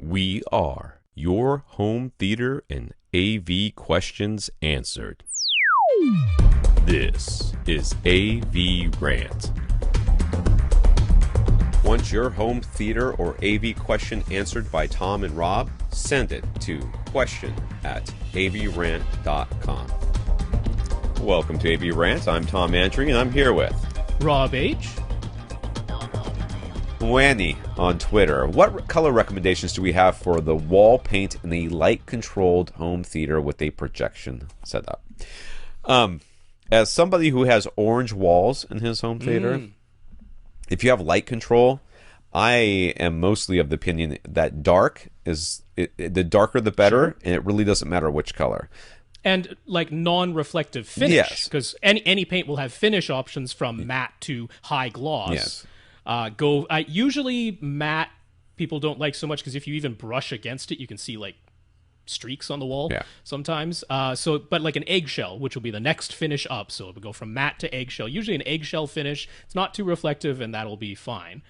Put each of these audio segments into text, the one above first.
We are your home theater and AV questions answered. This is AVRant. Want your home theater or AV question answered by Tom and Rob? Send it to question@avrant.com. Welcome to AVRant. I'm Tom Andry, and I'm here with Rob H. Moanis on Twitter. What color recommendations do we have for the wall paint in the light-controlled home theater with a projection setup? As somebody who has orange walls in his home theater, if you have light control, I am mostly of the opinion that dark is the darker the better, and it really doesn't matter which color. And like non-reflective finish, Yes. because any paint will have finish options from matte to high gloss. Yes. Usually matte people don't like so much because if you even brush against it, you can see like streaks on the wall sometimes. But like an eggshell, which will be the next finish up, so it would go from matte to eggshell. Usually an eggshell finish. It's not too reflective, and that'll be fine.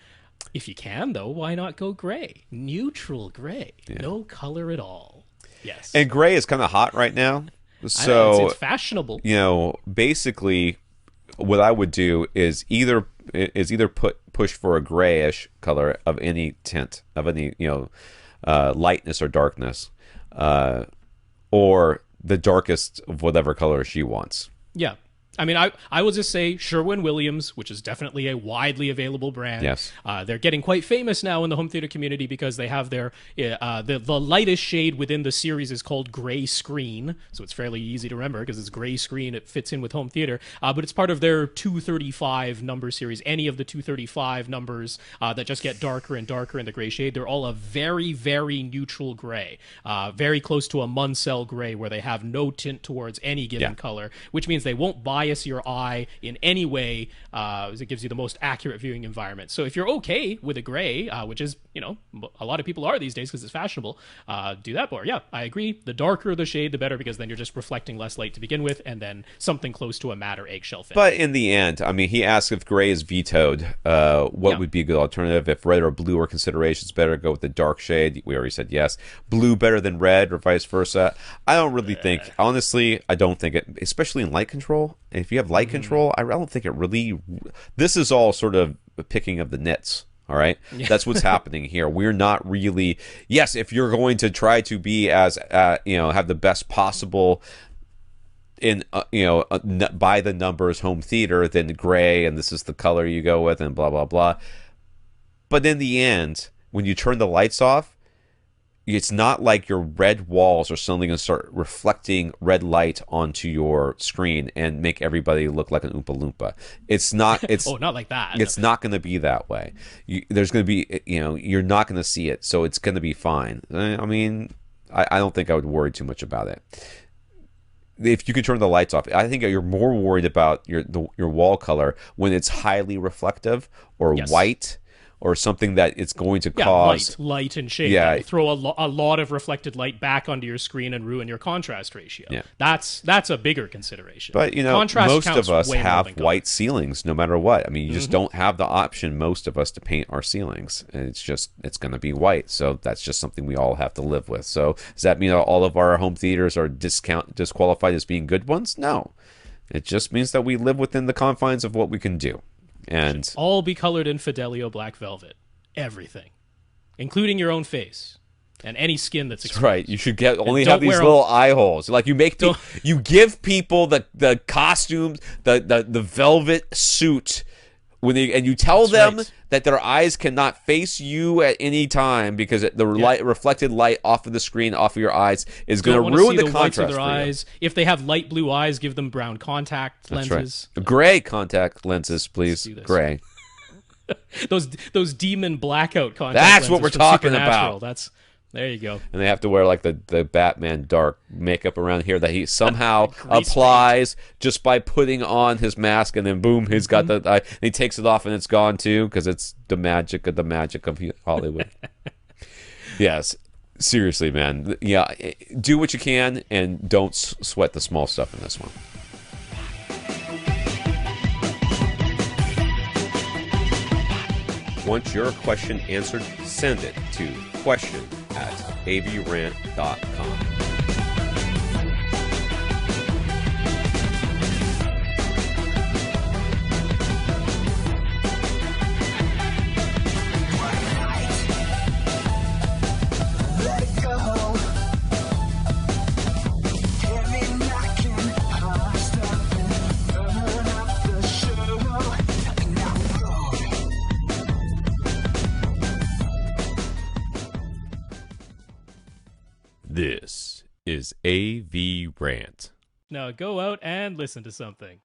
If you can, though, why not go gray? Neutral gray, no color at all. Yes, And gray is kind of hot right now, I know, so it's fashionable. You know, basically, what I would do is either push for a grayish color of any tint, of any lightness or darkness, or the darkest of whatever color she wants. Yeah. I mean, I will just say Sherwin-Williams, which is definitely a widely available brand. Yes. They're getting quite famous now in the home theater community because they have their the lightest shade within the series is called gray screen, so it's fairly easy to remember because it's gray screen. It fits in with home theater, but it's part of their 235 number series. Any of the 235 numbers that just get darker and darker in the gray shade, they're all a very, very neutral gray, very close to a Munsell gray where they have no tint towards any given color, which means they won't bias your eye in any way, as it gives you the most accurate viewing environment. So if you're okay with a gray, which is, a lot of people are these days because it's fashionable, do that. But yeah, I agree. The darker the shade, the better, because then you're just reflecting less light to begin with, and then something close to a matte or eggshell finish. But in the end, I mean, he asked if gray is vetoed. What would be a good alternative? If red or blue are considerations, better go with the dark shade. We already said yes. Blue better than red, or vice versa. I don't really think, honestly, I don't think it, especially in light control. If you have light control, I don't think it really... This is all sort of picking of the nits, all right? That's what's happening here. We're not really... Yes, if you're going to try to be as, have the best possible in, by the numbers home theater, then gray, and this is the color you go with, and blah, blah, blah. But in the end, when you turn the lights off, it's not like your red walls are suddenly going to start reflecting red light onto your screen and make everybody look like an Oompa Loompa. It's not. It's not like that. It's not going to be that way. There's going to be, you're not going to see it, so it's going to be fine. I mean, I don't think I would worry too much about it. If you could turn the lights off, I think you're more worried about your wall color when it's highly reflective or white. Or something that it's going to cause light and shade. Yeah, throw a lot of reflected light back onto your screen and ruin your contrast ratio. Yeah, that's a bigger consideration. But most of us have white ceilings, no matter what. I mean, you just don't have the option, most of us, to paint our ceilings, and it's going to be white. So that's just something we all have to live with. So does that mean that all of our home theaters are disqualified as being good ones? No, it just means that we live within the confines of what we can do. And should all be colored in Fidelio black velvet. Everything. Including your own face. And any skin that's exposed. Right. You should only have these little eye holes. Like you give people the costumes, the velvet suit, and you tell them that their eyes cannot face you at any time because the reflected light off of the screen, off of your eyes, is going to ruin the contrast of their eyes. If they have light blue eyes, give them brown contact lenses. Right. Gray contact lenses, please. Gray. those demon blackout contact lenses. That's what we're talking about. There you go. And they have to wear like the Batman dark makeup around here that he somehow applies just by putting on his mask, and then boom, he's got the eye. And he takes it off and it's gone too, because it's the magic of Hollywood. Yes, seriously, man. Yeah, do what you can and don't sweat the small stuff in this one. Want your question answered? Send it to question at avrant.com. This is AVRant. Now go out and listen to something.